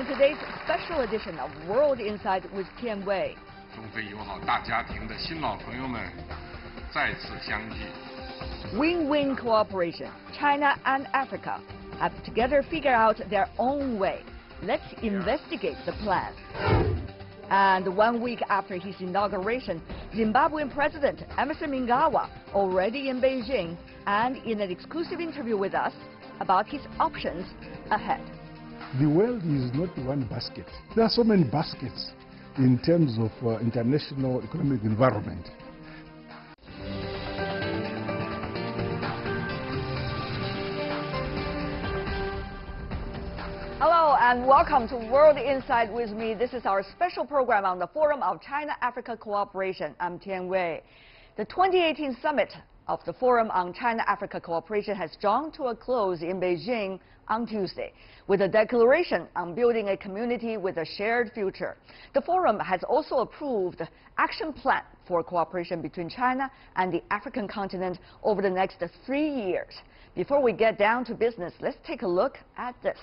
on today's special edition of World Insight with Tian Wei. 中非友好大家庭的新老朋友们再次相聚。 Win-win cooperation. China and Africa have together figured out their own way. Let's investigate the plan. And 1 week after his inauguration, Zimbabwean President Emmerson Mnangagwa already in Beijing and in an exclusive interview with us about his options ahead. The world is not one basket. There are so many baskets in terms of international economic environment. Hello and welcome to World Insight with me. This is our special program on the Forum of China-Africa Cooperation. I'm Tian Wei. The 2018 summit of the Forum on China-Africa Cooperation has drawn to a close in Beijing on Tuesday with a declaration on building a community with a shared future. The forum has also approved action plan for cooperation between China and the African continent over the next 3 years. Before we get down to business, let's take a look at this.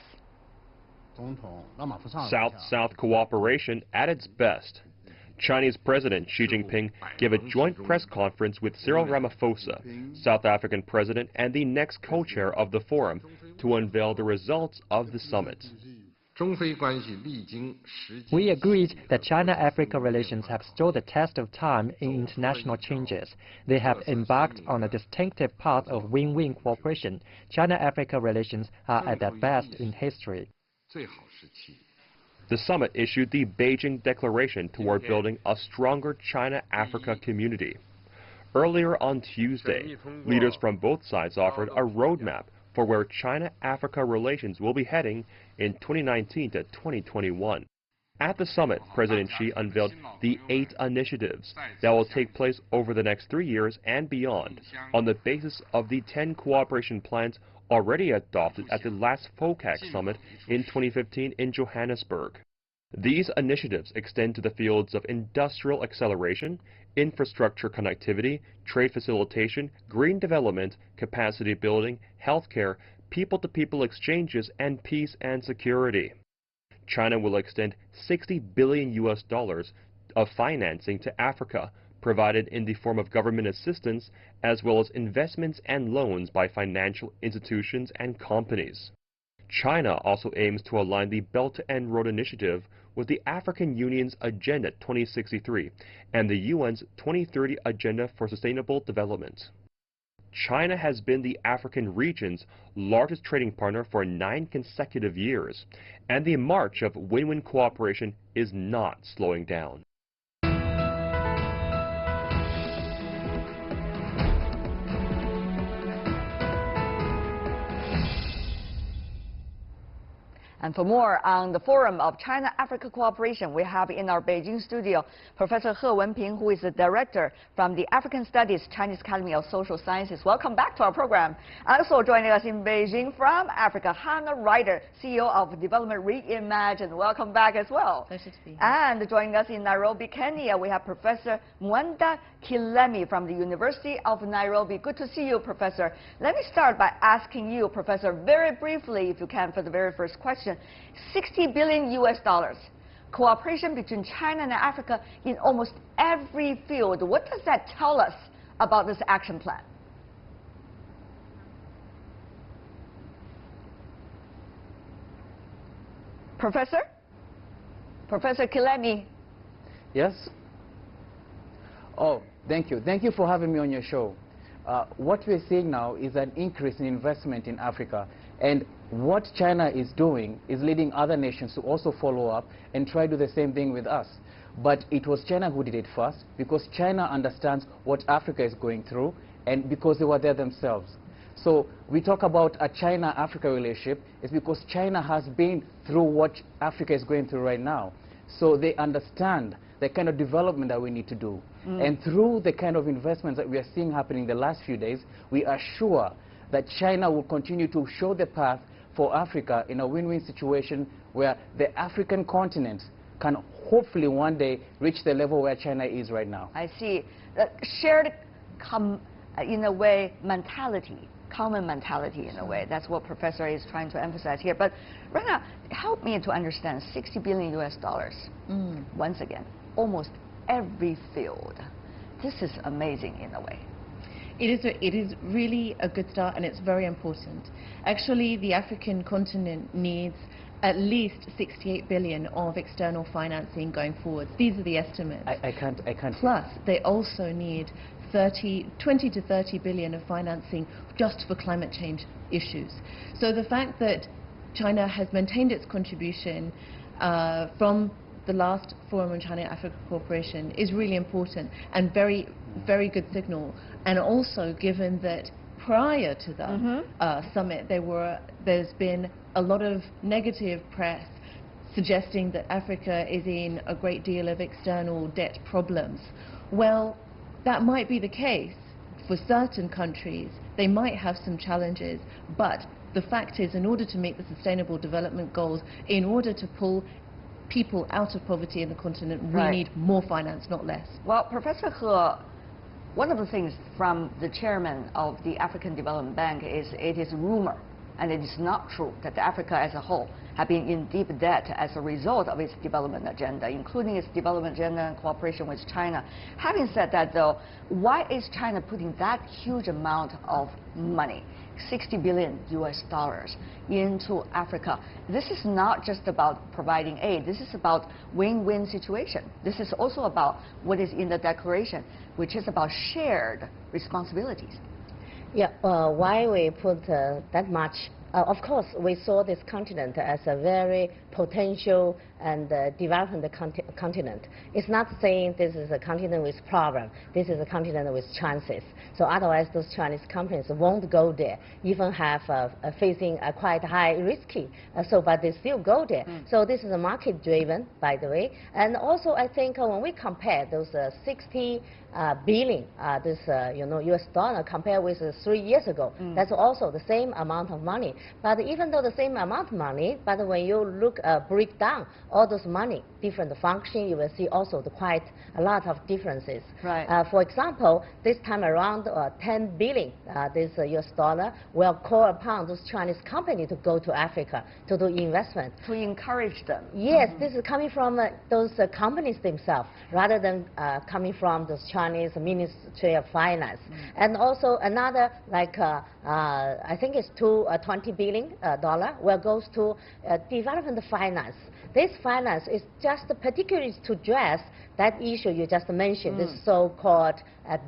South-South cooperation at its best. Chinese President Xi Jinping gave a joint press conference with Cyril Ramaphosa, South African President and the next co-chair of the forum, to unveil the results of the summit. We agreed that China-Africa relations have stood the test of time in international changes. They have embarked on a distinctive path of win-win cooperation. China-Africa relations are at their best in history. The summit issued the Beijing Declaration toward building a stronger China-Africa community. Earlier on Tuesday, leaders from both sides offered a roadmap for where China-Africa relations will be heading in 2019 to 2021. At the summit, President Xi unveiled the 8 initiatives that will take place over the next 3 years and beyond on the basis of the 10 cooperation plans already adopted at the last FOCAC summit in 2015 in Johannesburg. These initiatives extend to the fields of industrial acceleration, infrastructure connectivity, trade facilitation, green development, capacity building, healthcare, people-to-people exchanges, and peace and security. China will extend $60 billion of financing to Africa, provided in the form of government assistance, as well as investments and loans by financial institutions and companies. China also aims to align the Belt and Road Initiative with the African Union's Agenda 2063 and the UN's 2030 Agenda for Sustainable Development. China has been the African region's largest trading partner for 9 consecutive years, and the march of win-win cooperation is not slowing down. And for more on the Forum of China-Africa Cooperation, we have in our Beijing studio Professor He Wenping, who is the director from the African Studies Chinese Academy of Social Sciences. Welcome back to our program. Also joining us in Beijing from Africa, Hannah Ryder, CEO of Development Reimagined. Welcome back as well. Pleasure to be here. And joining us in Nairobi, Kenya, we have Professor Mwenda Kilemi from the University of Nairobi. Good to see you, Professor. Let me start by asking you, Professor, very briefly, if you can, for the very first question. $60 billion cooperation between China and Africa in almost every field. What does that tell us about this action plan? Professor? Professor Kilemi? Yes? Oh, thank you. Thank you for having me on your show. What we're seeing now is an increase in investment in Africa. And what China is doing is leading other nations to also follow up and try to do the same thing with us. But it was China who did it first, because China understands what Africa is going through and because they were there themselves. So we talk about a China-Africa relationship is because China has been through what Africa is going through right now. So they understand the kind of development that we need to do. And through the kind of investments that we are seeing happening the last few days, we are sure that China will continue to show the path for Africa in a win-win situation where the African continent can hopefully one day reach the level where China is right now. I see. Shared, in a way, mentality common mentality in a way. That's what Professor is trying to emphasize here. But Rana, help me to understand $60 billion US. Once again, almost every field. This is amazing in a way. It is really a good start, and it's very important. Actually, the African continent needs at least 68 billion of external financing going forward. These are the estimates. I can't. Plus, they also need 20 to 30 billion of financing just for climate change issues. So the fact that China has maintained its contribution from the last Forum on China-Africa Cooperation is really important and very, very good signal. And also given that prior to the summit, there's been a lot of negative press suggesting that Africa is in a great deal of external debt problems. Well, that might be the case for certain countries. They might have some challenges, but the fact is, in order to meet the Sustainable Development Goals, in order to pull people out of poverty in the continent, we need more finance, not less. Well, Professor He, one of the things from the chairman of the African Development Bank is it is rumor, and it is not true, that Africa as a whole have been in deep debt as a result of its development agenda, including its development agenda and cooperation with China. Having said that, though, why is China putting that huge amount of money, $60 billion US, into Africa? This is not just about providing aid. This is about win-win situation. This is also about what is in the declaration, which is about shared responsibilities. Yeah, why we put that much? Of course, we saw this continent as a very potential and developing continent. It's not saying this is a continent with problem. This is a continent with chances. So otherwise, those Chinese companies won't go there, even have facing a quite high risky. But they still go there. So this is a market driven, by the way. And also, I think when we compare those 60 billion, US dollar compared with 3 years ago, that's also the same amount of money. But even though the same amount of money, but when you look break down all those money, different function, you will see also quite a lot of differences. Right. For example, this time around, 10 billion this US dollar will call upon those Chinese companies to go to Africa to do investment. To encourage them. Yes, this is coming from those companies themselves, rather than coming from those Chinese Ministry of Finance. And also another, like I think it's $20 billion will goes to development finance. This finance is just particularly to address that issue you just mentioned, this so-called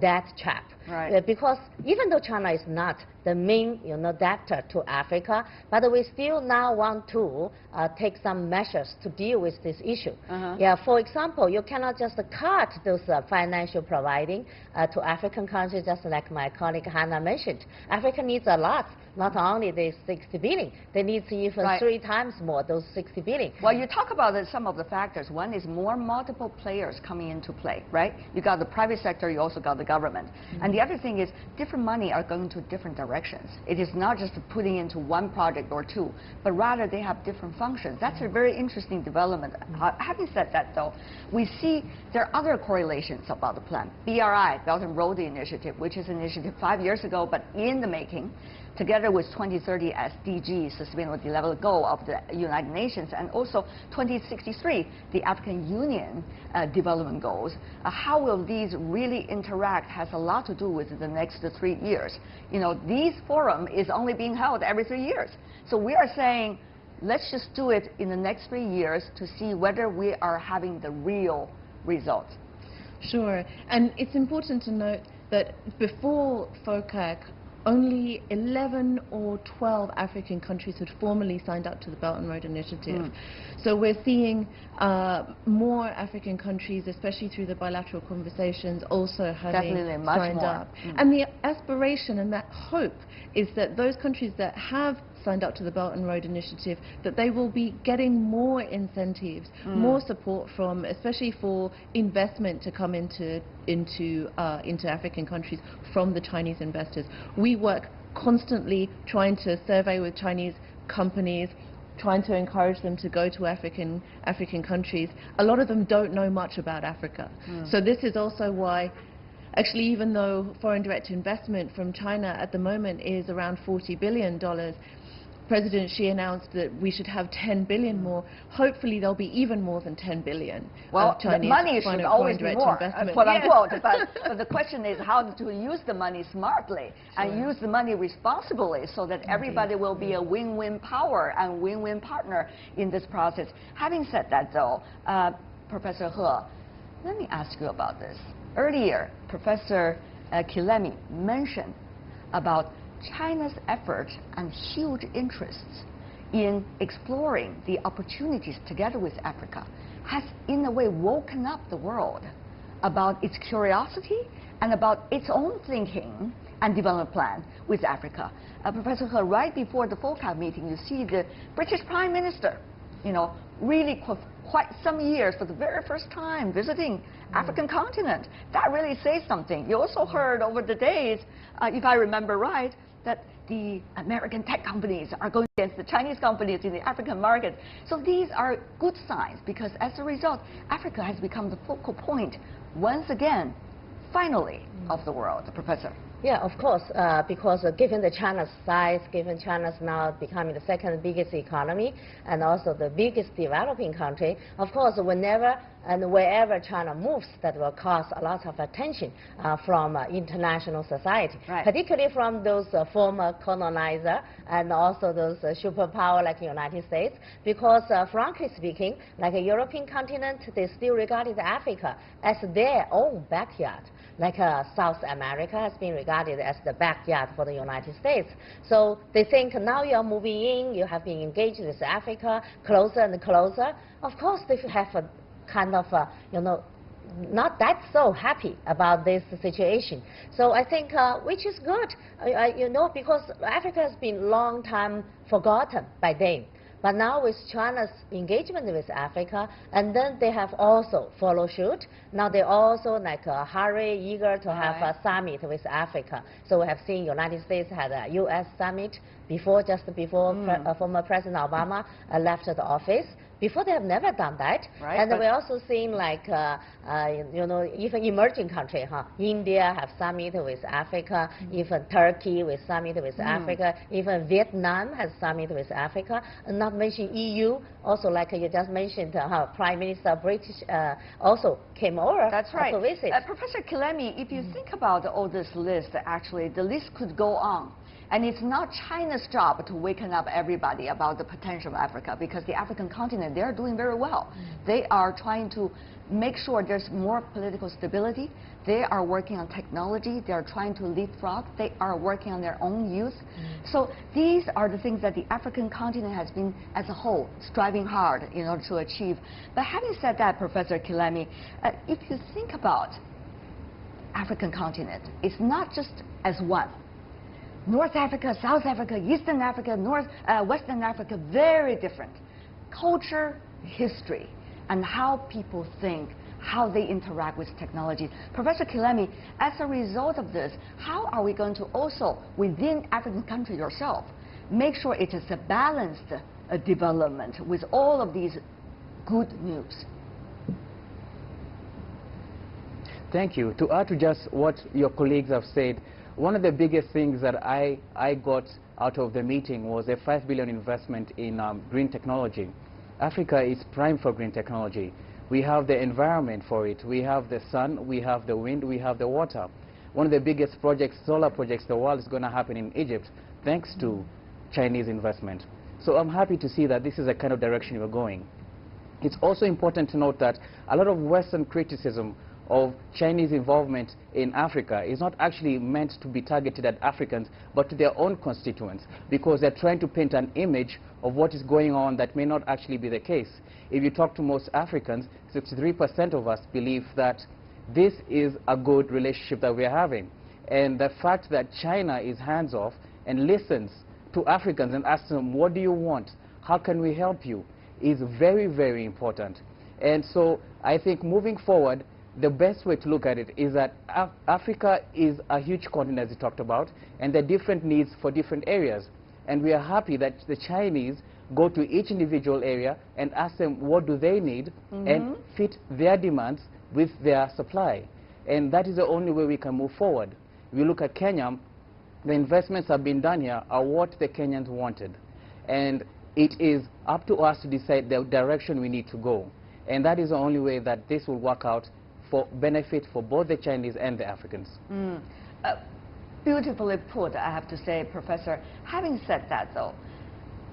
debt trap. Right. Because even though China is not the main debtor to Africa, but we still now want to take some measures to deal with this issue. Yeah, for example, you cannot just cut those financial providing to African countries, just like my colleague Hannah mentioned. Africa needs a lot. Not only the 60 billion, they need even 3 times more, those 60 billion. Well, you talk about some of the factors. One is more multiple players coming into play, right? You got the private sector, you also got the government. And the other thing is different money are going to different directions. It is not just putting into one project or two, but rather they have different functions. That's a very interesting development. Having said that, though, we see there are other correlations about the plan. BRI, Belt and Road Initiative, which is an initiative 5 years ago, but in the making, together with 2030 SDGs, Sustainable Development Goal of the United Nations, and also 2063, the African Union Development Goals. How will these really interact has a lot to do with the next 3 years. These forum is only being held every 3 years. So we are saying, let's just do it in the next 3 years to see whether we are having the real results. Sure, and it's important to note that before FOCAC, only 11 or 12 African countries had formally signed up to the Belt and Road Initiative. So we're seeing more African countries, especially through the bilateral conversations, also having signed up. And the aspiration and that hope is that those countries that have signed up to the Belt and Road Initiative, that they will be getting more incentives, more support from, especially for investment to come into African countries from the Chinese investors. We work constantly trying to survey with Chinese companies, trying to encourage them to go to African countries. A lot of them don't know much about Africa. So this is also why Actually, even though foreign direct investment from China at the moment is around $40 billion, President Xi announced that we should have 10 billion more. Hopefully there'll be even more than 10 billion. Well, Chinese the money should always be more, quote unquote, but the question is how to use the money smartly and use the money responsibly so that everybody will be a win-win power and win-win partner in this process. Having said that though, Professor He, let me ask you about this. Earlier, Professor Kilemi mentioned about China's effort and huge interests in exploring the opportunities together with Africa has in a way woken up the world about its curiosity and about its own thinking and development plan with Africa. Professor He, right before the FOCAC meeting, you see the British Prime Minister, you know, really quite some years for the very first time visiting African continent. That really says something. You also heard over the days, if I remember right, that the American tech companies are going against the Chinese companies in the African market. So these are good signs because as a result, Africa has become the focal point once again, finally, of the world. Professor. Yeah, of course, because given the China's size, given China's now becoming the second biggest economy and also the biggest developing country, of course, whenever and wherever China moves, that will cause a lot of attention from international society, particularly from those former colonizer and also those superpower like the United States, because frankly speaking, like a European continent, they still regarded Africa as their own backyard. Like South America has been regarded as the backyard for the United States. So they think now you're moving in, you have been engaged with Africa closer and closer. Of course, they have a kind of, you know, not that so happy about this situation. So I think, which is good, you know, because Africa has been long time forgotten by them. But now with China's engagement with Africa, and then they have also follow suit. Now they also like eager to have a summit with Africa. So we have seen United States had a U.S. summit before, just before former President Obama left the office. Before they have never done that, and we're also seeing like you know, even emerging country, India have summit with Africa, even Turkey with summit with Africa, even Vietnam has summit with Africa, and not mention EU. Also, like you just mentioned, Prime Minister British also came over. That's right. To visit. Professor Kilemi, if you think about all this list, actually the list could go on. And it's not China's job to waken up everybody about the potential of Africa, because the African continent, they're doing very well. They are trying to make sure there's more political stability. They are working on technology. They are trying to leapfrog. They are working on their own youth. So these are the things that the African continent has been, as a whole, striving hard in order to achieve. But having said that, Professor Kilemi, if you think about African continent, it's not just as one. North Africa, South Africa, Eastern Africa, Western Africa, very different. Culture, history, and how people think, how they interact with technology. Professor Kilemi, as a result of this, how are we going to also, within African countries yourself, make sure it is a balanced development with all of these good news? Thank you. To add to just what your colleagues have said, one of the biggest things that I got out of the meeting was a 5 billion investment in green technology. Africa is prime for green technology. We have the environment for it. We have the sun, we have the wind, we have the water. One of the biggest projects, solar projects, the world is going to happen in Egypt thanks to Chinese investment. So I'm happy to see that this is the kind of direction we're going. It's also important to note that a lot of Western criticism of Chinese involvement in Africa is not actually meant to be targeted at Africans, but to their own constituents, because they're trying to paint an image of what is going on that may not actually be the case. If you talk to most Africans, 63% of us believe that this is a good relationship that we're having. And the fact that China is hands-off and listens to Africans and asks them, what do you want? How can we help you? Is very, very important. And so I think moving forward, the best way to look at it is that Africa is a huge continent, as you talked about, and there are different needs for different areas. And we are happy that the Chinese go to each individual area and ask them what do they need and fit their demands with their supply. And that is the only way we can move forward. If you look at Kenya, the investments that have been done here are what the Kenyans wanted. And it is up to us to decide the direction we need to go. And that is the only way that this will work out for benefit for both the Chinese and the Africans. Beautifully put, I have to say, Professor. Having said that, though,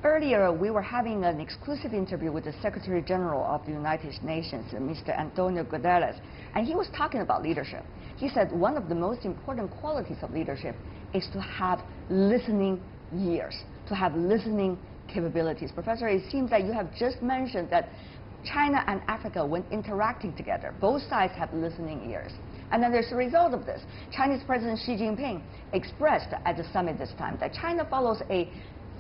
earlier we were having an exclusive interview with the Secretary General of the United Nations, Mr. Antonio Guterres, and he was talking about leadership. He said one of the most important qualities of leadership is to have listening ears, to have listening capabilities. Professor, it seems that you have just mentioned that China and Africa, when interacting together, both sides have listening ears. And then there's a result of this. Chinese President Xi Jinping expressed at the summit this time that China follows a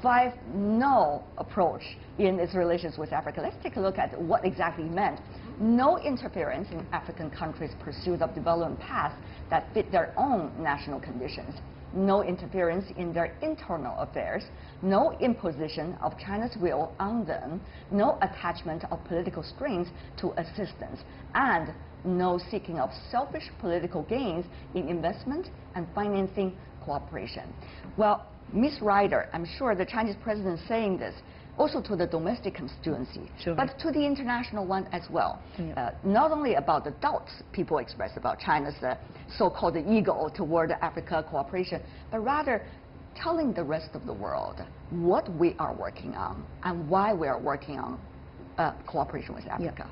5-no approach in its relations with Africa. Let's take a look at what exactly he meant. No interference in African countries' pursuit of development paths that fit their own national conditions. No interference in their internal affairs, no imposition of China's will on them, no attachment of political strings to assistance, and no seeking of selfish political gains in investment and financing cooperation. Well, Ms. Ryder, I'm sure the Chinese president is saying this also to the domestic constituency, but to the international one as well. Not only about the doubts people express about China's so-called ego toward Africa cooperation, but rather telling the rest of the world what we are working on and why we are working on cooperation with Africa.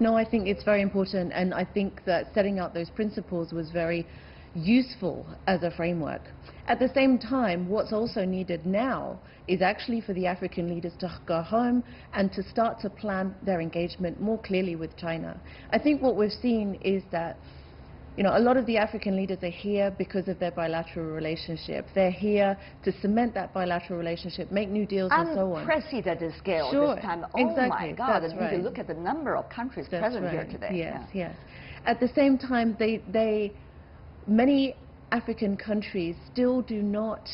No, I think it's very important, and I think that setting out those principles was very useful as a framework. At the same time, what's also needed now is actually for the African leaders to go home and to start to plan their engagement more clearly with China. I think what we've seen is that a lot of the African leaders are here because of their bilateral relationship. They're here to cement that bilateral relationship, make new deals and so on. Unprecedented scale this time. Oh my God, and if you look at the number of countries present here today. Yes. At the same time, many African countries still do not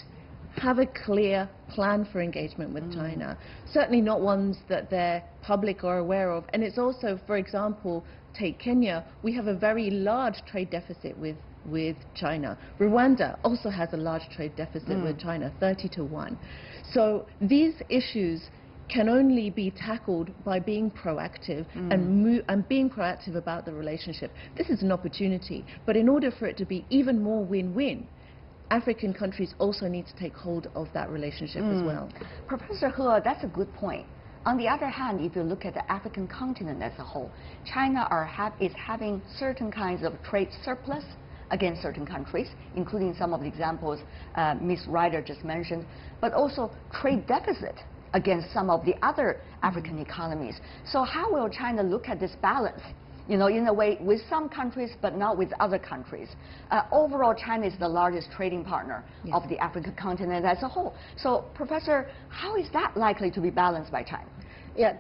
have a clear plan for engagement with China. Certainly not ones that they're public or aware of. And it's also, for example, take Kenya, we have a very large trade deficit with China. Rwanda also has a large trade deficit with China, 30-1. So these issues can only be tackled by being proactive and being proactive about the relationship. This is an opportunity, but in order for it to be even more win-win, African countries also need to take hold of that relationship as well. Professor He, that's a good point. On the other hand, if you look at the African continent as a whole, China is having certain kinds of trade surplus against certain countries, including some of the examples Ms. Ryder just mentioned, but also trade deficit against some of the other African economies. So how will China look at this balance? In a way, with some countries, but not with other countries. Overall, China is the largest trading partner of the African continent as a whole. So, Professor, how is that likely to be balanced by China?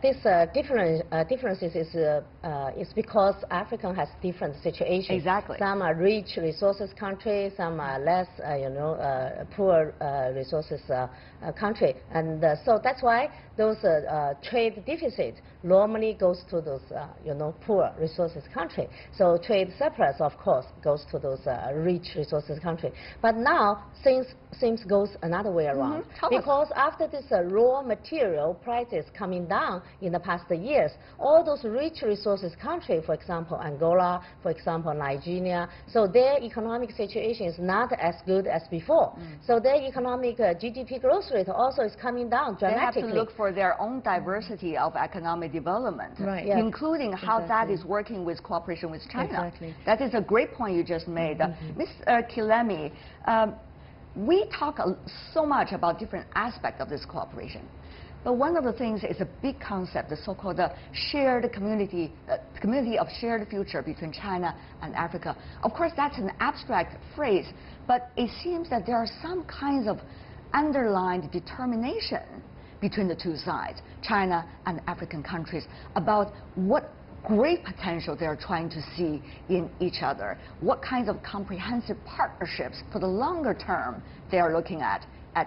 This differences is because Africa has different situations. Exactly. Some are rich resources countries, some are less, poor resources country, and so that's why those trade deficits normally goes to those, poor resources country. So trade surplus, of course, goes to those rich resources country. But now things goes another way around, because after this raw material prices coming down in the past years, all those rich resources country, for example, Angola, for example, Nigeria, so their economic situation is not as good as before. So their economic GDP growth rate also is coming down dramatically. They have to look for their own diversity of economic development, including how that is working with cooperation with China. That is a great point you just made. Ms. Kilemi, we talk so much about different aspects of this cooperation. But one of the things is a big concept, the so-called shared community of shared future between China and Africa. Of course, that's an abstract phrase, but it seems that there are some kinds of underlined determination between the two sides, China and African countries, about what great potential they're trying to see in each other, what kinds of comprehensive partnerships for the longer term they are looking at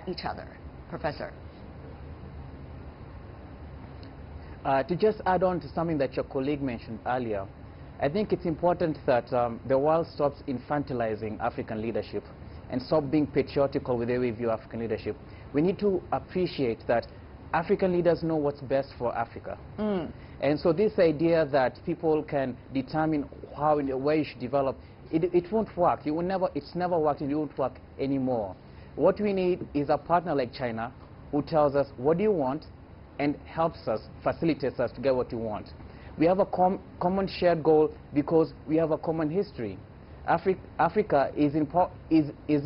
each other. Professor. To just add on to something that your colleague mentioned earlier, I think it's important that the world stops infantilizing African leadership and stop being patriotical with the way we view African leadership. We need to appreciate that African leaders know what's best for Africa. And so this idea that people can determine how and where you should develop, it won't work. It's never worked and it won't work anymore. What we need is a partner like China who tells us, what do you want, and helps us, facilitates us to get what we want. We have a common shared goal because we have a common history. Africa is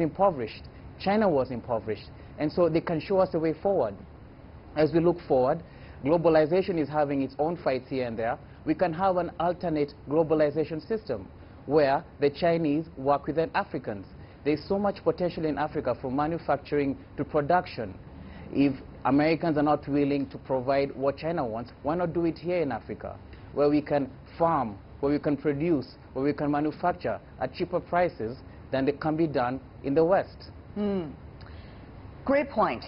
impoverished. China was impoverished. And so they can show us the way forward. As we look forward, globalization is having its own fights here and there. We can have an alternate globalization system where the Chinese work with the Africans. There's so much potential in Africa from manufacturing to production. If Americans are not willing to provide what China wants, why not do it here in Africa, where we can farm, where we can produce, where we can manufacture at cheaper prices than they can be done in the West? Great point.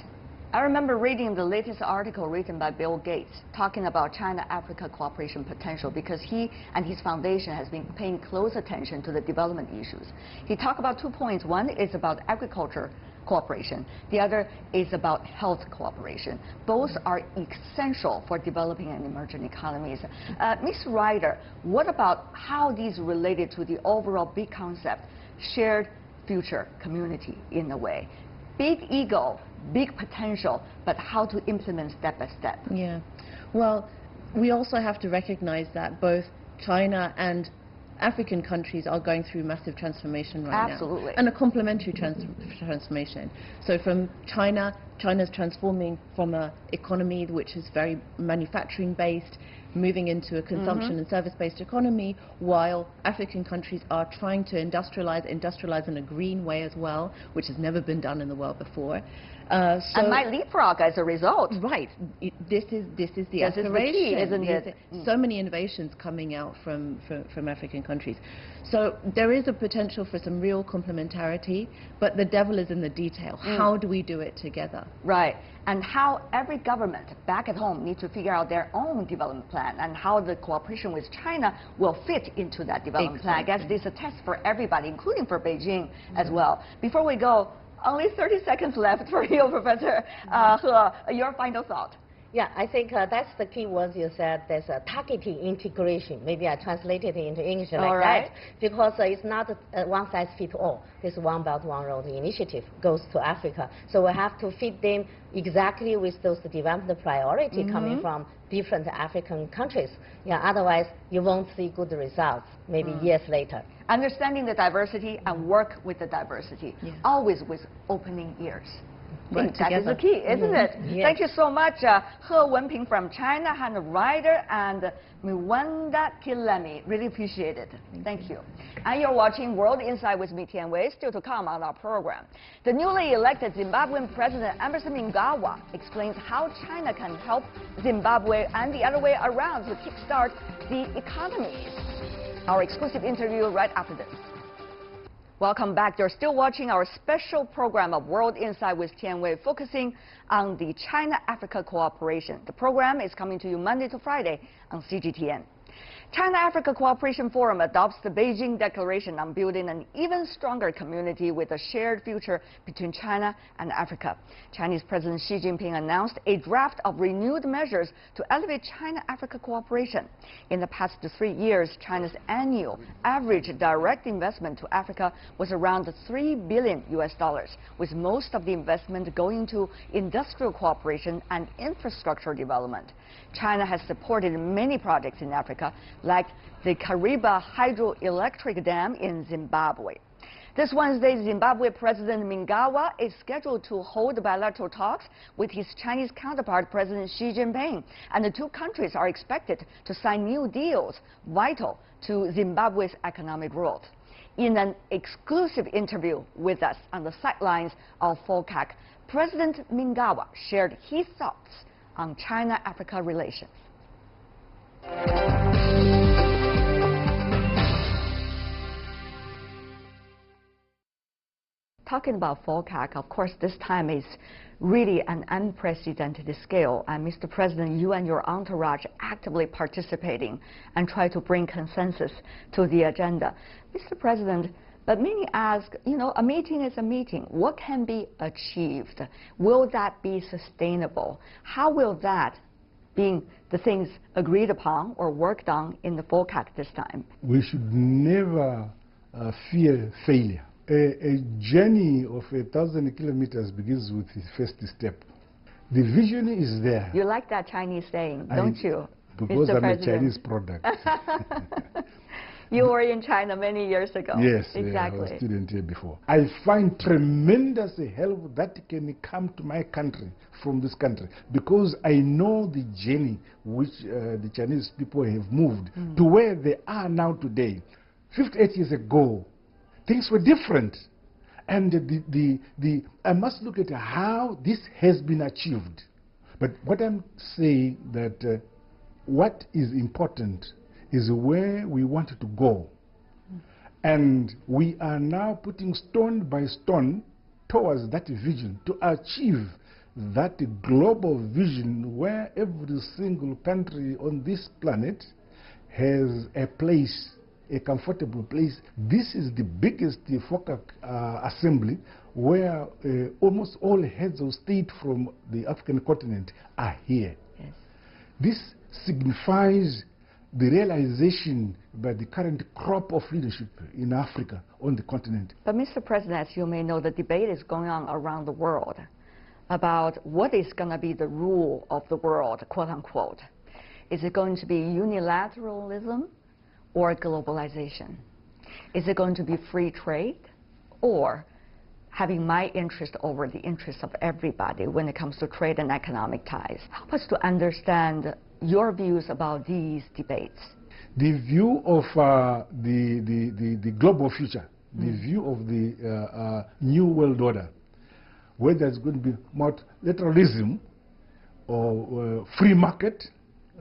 I remember reading the latest article written by Bill Gates talking about China-Africa cooperation potential because he and his foundation has been paying close attention to the development issues. He talked about 2 points. One is about agriculture cooperation. The other is about health cooperation. Both are essential for developing and emerging economies. Ms. Ryder, what about how these related to the overall big concept, shared future community in a way? Big ego, big potential, but how to implement step by step. Yeah. Well, we also have to recognize that both China and African countries are going through massive transformation right now. Absolutely. And a complementary transformation. So from China's transforming from an economy which is very manufacturing based, moving into a consumption and service-based economy, while African countries are trying to industrialize in a green way as well, which has never been done in the world before. And might leapfrog as a result. Right. This is the aspiration, the key, isn't it? So many innovations coming out from African countries. So there is a potential for some real complementarity, but the devil is in the detail. How do we do it together? Right. And how every government back at home needs to figure out their own development plan and how the cooperation with China will fit into that development plan. I guess this is a test for everybody, including for Beijing as well. Before we go, only 30 seconds left for you, Professor He. Your final thought. Yeah, I think that's the key words you said. There's a targeting integration. Maybe I translated it into English like that. Because it's not one size fits all. This One Belt, One Road initiative goes to Africa. So we have to fit them exactly with those development priority coming from different African countries. Yeah, otherwise you won't see good results maybe years later. Understanding the diversity and work with the diversity, always with opening ears. Right, that is the key, isn't it? Yes. Thank you so much, He Wenping from China, Hannah Ryder, and Mwanda Kilemi. Really appreciate it. Thank you. And you're watching World Insight with me, Tian Wei. Still to come on our program. The newly elected Zimbabwean President Emmerson Mnangagwa explains how China can help Zimbabwe and the other way around to kickstart the economies. Our exclusive interview right after this. Welcome back. You're still watching our special program of World Insight with Tian Wei, focusing on the China-Africa cooperation. The program is coming to you Monday to Friday on CGTN. China-Africa Cooperation Forum adopts the Beijing Declaration on building an even stronger community with a shared future between China and Africa. Chinese President Xi Jinping announced a draft of renewed measures to elevate China-Africa cooperation. In the past 3 years, China's annual average direct investment to Africa was around $3 billion, with most of the investment going to industrial cooperation and infrastructure development. China has supported many projects in Africa, like the Kariba hydroelectric dam in Zimbabwe. This Wednesday, Zimbabwe President Mnangagwa is scheduled to hold bilateral talks with his Chinese counterpart, President Xi Jinping, and the two countries are expected to sign new deals vital to Zimbabwe's economic growth. In an exclusive interview with us on the sidelines of FOCAC, President Mnangagwa shared his thoughts on China-Africa relations. talking about FOCAC, of course, this time is really an unprecedented scale. And Mr. President, you and your entourage actively participating and try to bring consensus to the agenda. Mr. President, but many ask, you know, a meeting is a meeting. What can be achieved? Will that be sustainable? How will that, being the things agreed upon or worked on in the FOCAC this time? We should never fear failure. A journey of 1,000 kilometers begins with the first step. The vision is there. You like that Chinese saying, don't you? Because Mr. I'm President? a Chinese product. You were in China many years ago. Yes, exactly. I was a student here before. I find tremendous help that can come to my country from this country because I know the journey which the Chinese people have moved to where they are now today. 58 years ago, things were different. And I must look at how this has been achieved. But what I'm saying that what is important is where we want to go. And we are now putting stone by stone towards that vision to achieve that global vision where every single country on this planet has a place, a comfortable place. This is the biggest FOCAC assembly where almost all heads of state from the African continent are here. Yes. This signifies the realization by the current crop of leadership in Africa on the continent. But Mr. President, as you may know, the debate is going on around the world about what is going to be the rule of the world, quote unquote. Is it going to be unilateralism or globalization? Is it going to be free trade or having my interest over the interests of everybody when it comes to trade and economic ties? Help us to understand your views about these debates. The view of the global future, the view of the new world order, whether it's going to be multilateralism or free market.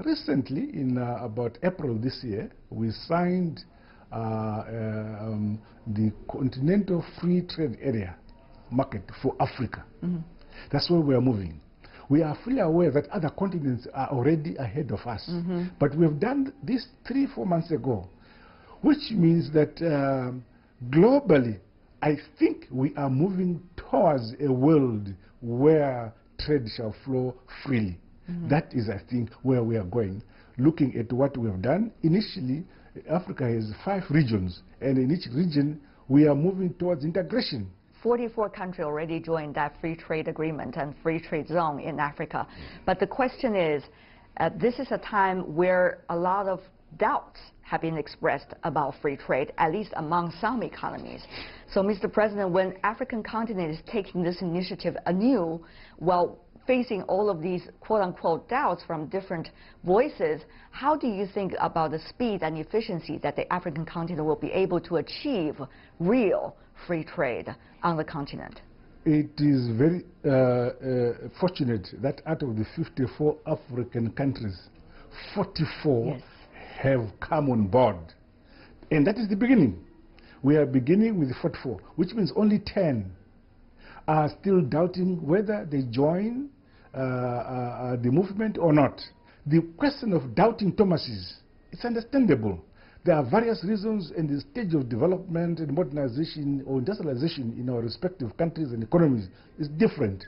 Recently, in about April this year, we signed the Continental Free Trade Area market for Africa. That's where we are moving. We are fully aware that other continents are already ahead of us. But we have done this 3-4 months ago, which means that globally, I think we are moving towards a world where trade shall flow freely. That is, I think, where we are going. Looking at what we have done, initially, Africa has 5 regions, and in each region, we are moving towards integration. 44 countries already joined that free trade agreement and free trade zone in Africa. But the question is, this is a time where a lot of doubts have been expressed about free trade, at least among some economies. So, Mr. President, when African continent is taking this initiative anew, while facing all of these quote-unquote doubts from different voices, how do you think about the speed and efficiency that the African continent will be able to achieve real free trade on the continent? It is very fortunate that out of the 54 African countries, 44 have come on board. And that is the beginning. We are beginning with 44, which means only 10 are still doubting whether they join the movement or not. The question of doubting Thomases, it's understandable. There are various reasons, and the stage of development and modernization or industrialization in our respective countries and economies is different.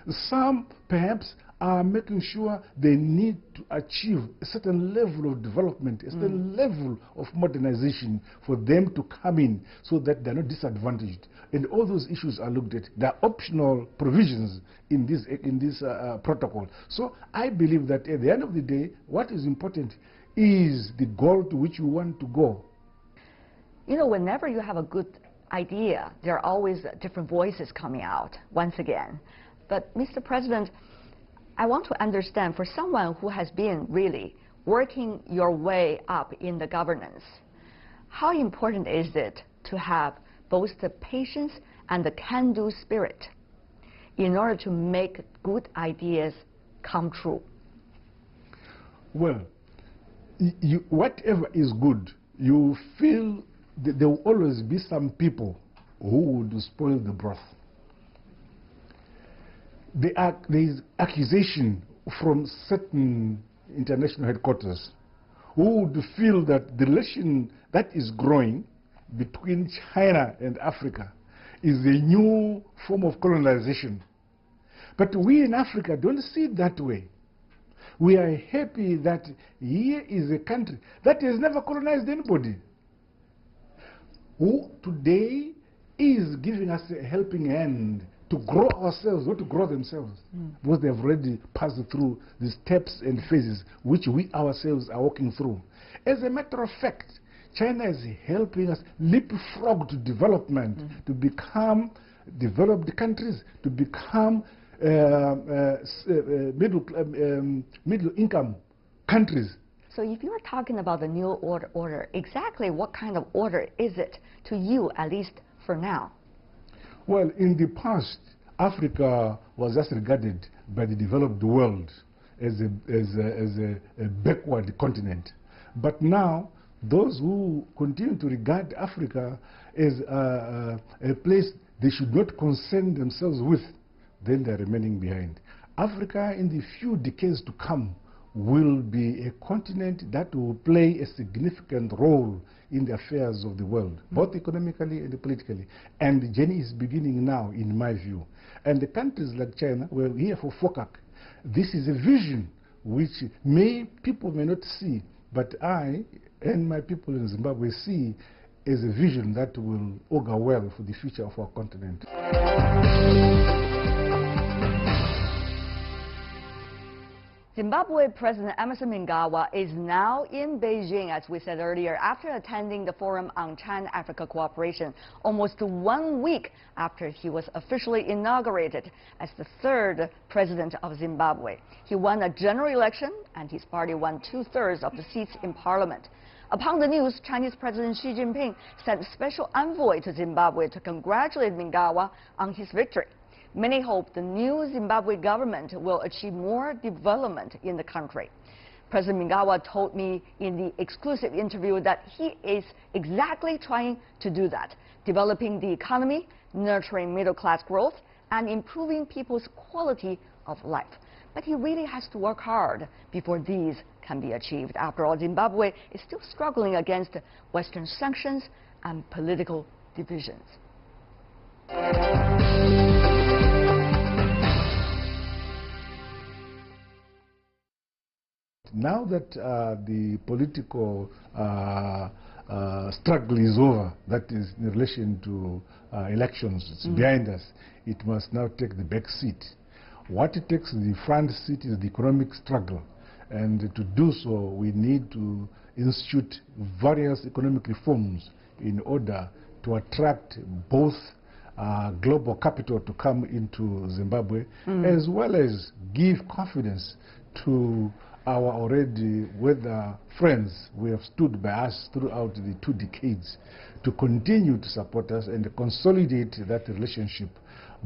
Some, perhaps, are making sure they need to achieve a certain level of development, a certain level of modernization for them to come in so that they're not disadvantaged. And all those issues are looked at. There are optional provisions in this protocol. So I believe that at the end of the day, what is important is the goal to which you want to go. You know, whenever you have a good idea, there are always different voices coming out, once again. But, Mr. President, I want to understand, for someone who has been really working your way up in the governance, how important is it to have both the patience and the can-do spirit in order to make good ideas come true? Well, whatever is good, you feel that there will always be some people who would spoil the broth. There is accusation from certain international headquarters who would feel that the relation that is growing between China and Africa is a new form of colonization. But we in Africa don't see it that way. We are happy that here is a country that has never colonized anybody, who today is giving us a helping hand to grow ourselves, not to grow themselves, because they have already passed through the steps and phases which we ourselves are walking through. As a matter of fact, China is helping us leapfrog to development, to become developed countries, to become middle income countries. So if you are talking about the new order, exactly what kind of order is it to you, at least for now? Well, in the past, Africa was just regarded by the developed world as a backward continent. But now, those who continue to regard Africa as a place they should not concern themselves with, then they're remaining behind. Africa, in the few decades to come, will be a continent that will play a significant role in the affairs of the world, both economically and politically. And the journey is beginning now, in my view. And the countries like China, well, here for FOCAC, this is a vision which people may not see, but I and my people in Zimbabwe see as a vision that will augur well for the future of our continent. Zimbabwe President Emmerson Mnangagwa is now in Beijing, as we said earlier, after attending the Forum on China-Africa Cooperation almost 1 week after he was officially inaugurated as the third president of Zimbabwe. He won a general election, and his party won 2/3 of the seats in parliament. Upon the news, Chinese President Xi Jinping sent a special envoy to Zimbabwe to congratulate Mnangagwa on his victory. Many hope the new Zimbabwe government will achieve more development in the country. President Mnangagwa told me in the exclusive interview that he is exactly trying to do that, developing the economy, nurturing middle-class growth, and improving people's quality of life. But he really has to work hard before these can be achieved. After all, Zimbabwe is still struggling against Western sanctions and political divisions. Now that the political struggle is over, that is in relation to elections, it's behind us, it must now take the back seat. What it takes the front seat is the economic struggle. And to do so, we need to institute various economic reforms in order to attract both global capital to come into Zimbabwe, as well as give confidence to our already weather friends who have stood by us throughout the 2 decades to continue to support us and consolidate that relationship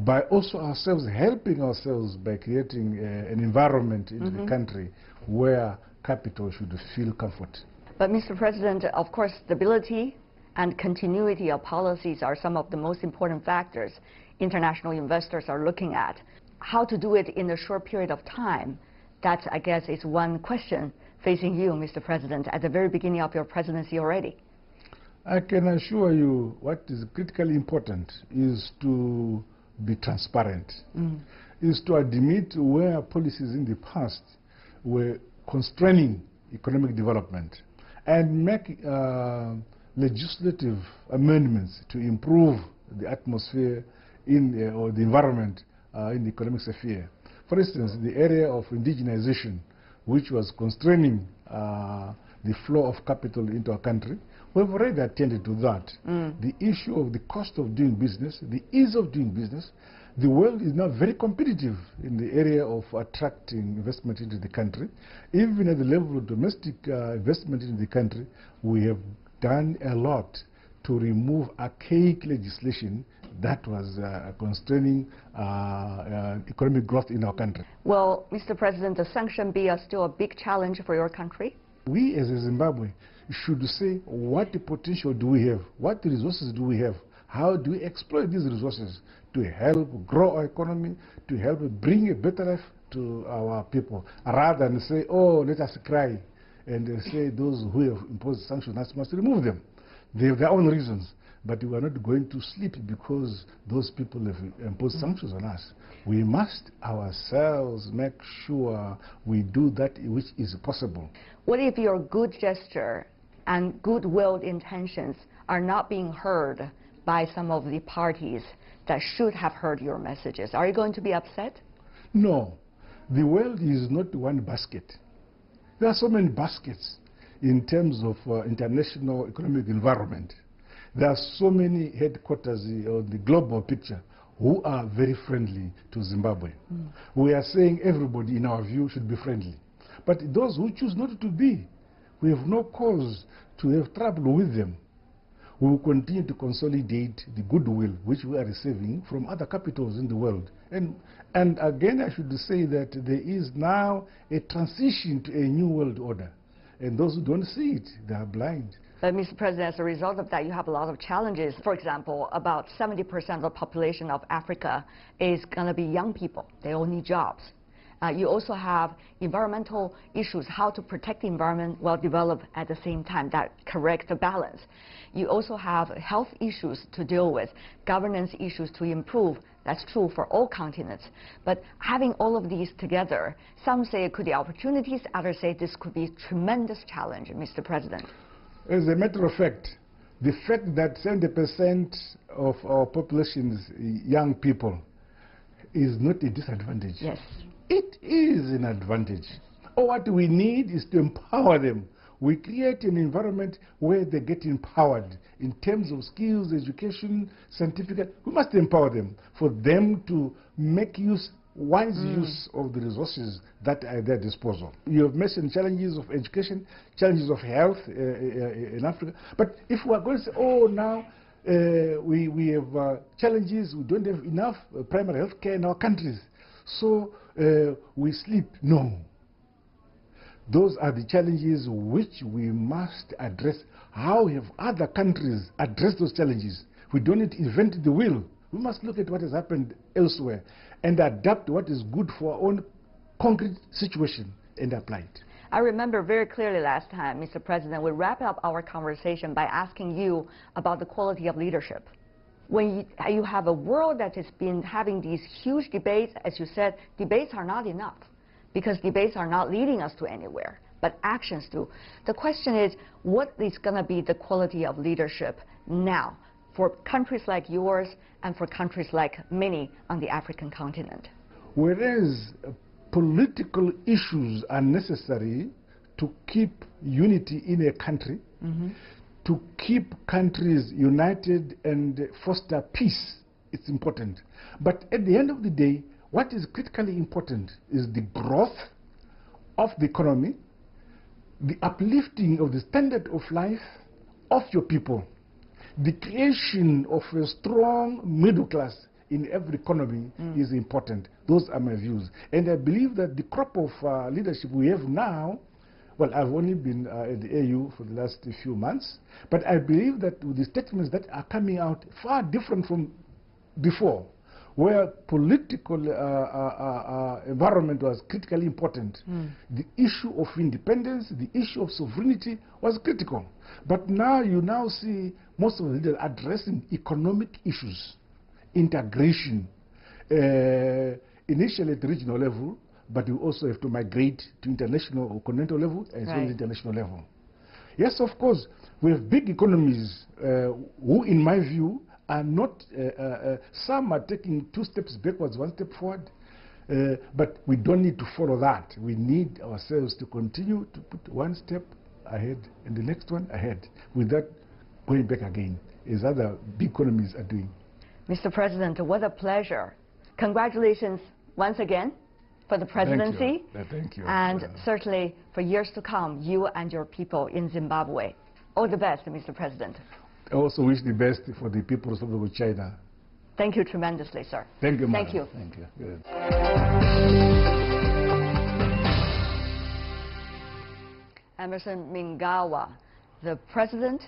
by also ourselves helping ourselves by creating an environment in the country where capital should feel comfort. But Mr. President, of course, stability and continuity of policies are some of the most important factors international investors are looking at. How to do it in a short period of time? That, I guess, is one question facing you, Mr. President, at the very beginning of your presidency already. I can assure you what is critically important is to be transparent, is to admit where policies in the past were constraining economic development and make legislative amendments to improve the atmosphere in or the environment in the economic sphere. For instance, the area of indigenization, which was constraining the flow of capital into our country, we've already attended to that. The issue of the cost of doing business, the ease of doing business, the world is now very competitive in the area of attracting investment into the country. Even at the level of domestic investment into the country, we have done a lot to remove archaic legislation that was constraining economic growth in our country. Well, Mr. President, the sanction bill is still a big challenge for your country. We as a Zimbabwe should say what potential do we have, what resources do we have, How do we exploit these resources to help grow our economy, to help bring a better life to our people, rather than say, oh, let us cry, and say those who have imposed sanctions must remove them. They have their own reasons, but we are not going to sleep because those people have imposed sanctions on us. We must ourselves make sure we do that which is possible. What if your good gesture and goodwill intentions are not being heard by some of the parties that should have heard your messages? Are you going to be upset? No. The world is not one basket. There are so many baskets in terms of international economic environment. There are so many headquarters on the global picture who are very friendly to Zimbabwe. We are saying everybody, in our view, should be friendly. But those who choose not to be, we have no cause to have trouble with them. We will continue to consolidate the goodwill which we are receiving from other capitals in the world. And again, I should say that there is now a transition to a new world order. And those who don't see it, they are blind. But Mr. President, as a result of that, you have a lot of challenges. For example, about 70% of the population of Africa is going to be young people. They all need jobs. You also have environmental issues, how to protect the environment while develop at the same time, that correct the balance. You also have health issues to deal with, governance issues to improve. That's true for all continents. But having all of these together, some say it could be opportunities, others say this could be a tremendous challenge, Mr. President. As a matter of fact that 70% of our population is young people is not a disadvantage. Yes. It is an advantage. What we need is to empower them. We create an environment where they get empowered in terms of skills, education, scientific. We must empower them for them to make wise use of the resources that are at their disposal. You have mentioned challenges of education, challenges of health in Africa. But if we are going to say, oh, now we have challenges, we don't have enough primary health care in our countries, so we sleep. No. Those are the challenges which we must address. How have other countries addressed those challenges? We don't need to invent the wheel. We must look at what has happened elsewhere and adapt what is good for our own concrete situation and apply it. I remember very clearly last time, Mr. President, we wrapped up our conversation by asking you about the quality of leadership. When you have a world that has been having these huge debates, as you said, debates are not enough because debates are not leading us to anywhere, but actions do. The question is, what is going to be the quality of leadership now for countries like yours and for countries like many on the African continent? Whereas political issues are necessary to keep unity in a country, to keep countries united and foster peace, it's important. But at the end of the day, what is critically important is the growth of the economy, the uplifting of the standard of life of your people, the creation of a strong middle class in every economy is important. Those are my views. And I believe that the crop of leadership we have now, well, I've only been at the AU for the last few months, but I believe that with the statements that are coming out far different from before, where political environment was critically important. The issue of independence, the issue of sovereignty was critical. But now you now see most of the leaders addressing economic issues, integration, initially at the regional level, but you also have to migrate to international or continental level as well as international level. Yes, of course, we have big economies who, in my view, are not, some are taking 2 steps backwards, 1 step forward, but we don't need to follow that. We need ourselves to continue to put 1 step ahead and the next one ahead without going back again, as other big economies are doing. Mr. President, what a pleasure. Congratulations once again for the presidency. Thank you. And certainly for years to come, you and your people in Zimbabwe. All the best, Mr. President. I also wish the best for the people of China. Thank you tremendously, sir. Thank you, Thank you. Thank you. Good. Emmerson Mnangagwa, the president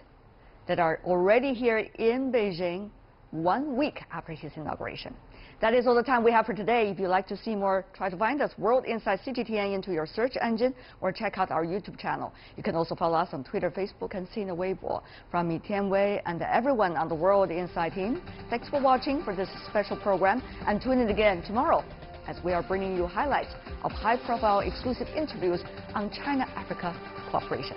that are already here in Beijing 1 week after his inauguration. That is all the time we have for today. If you'd like to see more, try to find us World Insight CGTN into your search engine or check out our YouTube channel. You can also follow us on Twitter, Facebook, and Sina Weibo. From me, Tian Wei, and everyone on the World Insight team, thanks for watching for this special program, and tune in again tomorrow as we are bringing you highlights of high-profile exclusive interviews on China-Africa cooperation.